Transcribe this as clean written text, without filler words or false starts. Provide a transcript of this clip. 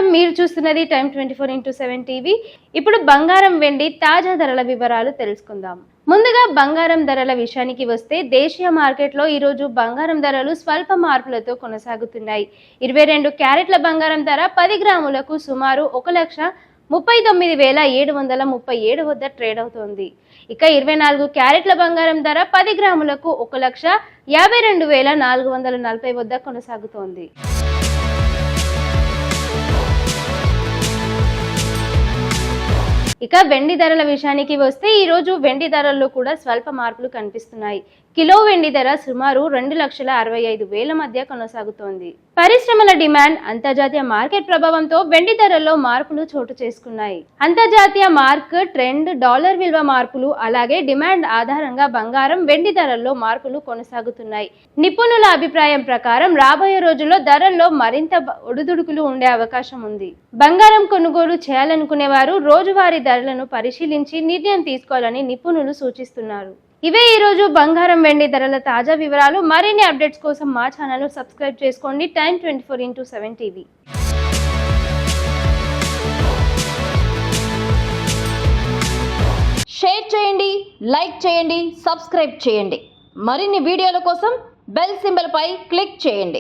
నమస్కారం, మీరు చూస్తున్నది టైమ్ 24x7 టీవీ. ఇప్పుడు బంగారం వెండి తాజా ధరల వివరాలు తెలుసుకుందాం. ముందుగా బంగారం ధరల విషయానికి వస్తే దేశీయ మార్కెట్లో ఈరోజు బంగారం ధరలు స్వల్ప మార్పులతో కొనసాగుతున్నాయి. 22 క్యారెట్ల బంగారం ధర 10 గ్రాములకు సుమారు 1,39,737 వద్ద ట్రేడ్ అవుతోంది. ఇక 24 క్యారెట్ల బంగారం ధర 10 గ్రాములకు 1,52,440 వద్ద కొనసాగుతోంది. ఇక వెండి ధరల విషయానికి వస్తే ఈరోజు వెండి ధరల్లో కూడా స్వల్ప మార్పులు కనిపిస్తున్నాయి. కిలో వెండి ధర సుమారు 2,65,000 మధ్య కొనసాగుతోంది. పరిశ్రమల డిమాండ్, అంతర్జాతీయ మార్కెట్ ప్రభావంతో వెండి ధరల్లో మార్పులు చోటు చేసుకున్నాయి. అంతర్జాతీయ మార్కెట్ ట్రెండ్, డాలర్ విలువ మార్పులు, అలాగే డిమాండ్ ఆధారంగా బంగారం వెండి ధరల్లో మార్పులు కొనసాగుతున్నాయి. నిపుణుల అభిప్రాయం ప్రకారం రాబోయే రోజుల్లో ధరల్లో మరింత ఒడిదుడుకులు ఉండే అవకాశం ఉంది. బంగారం కొనుగోలు చేయాలనుకునే వారు రోజువారీ ధరలను పరిశీలించి నిర్ణయం తీసుకోవాలని నిపుణులు సూచిస్తున్నారు. ఇవే ఈరోజు బంగారం వెండి ధరల తాజా వివరాలు. మరిన్ని అప్డేట్స్ కోసం మా ఛానల్ సబ్స్క్రైబ్ చేసుకోండి. Time 24x7 TV. షేర్ చేయండి, లైక్ చేయండి, సబ్స్క్రైబ్ చేయండి. మరిన్ని వీడియోల కోసం బెల్ సింబల్ పై క్లిక్ చేయండి.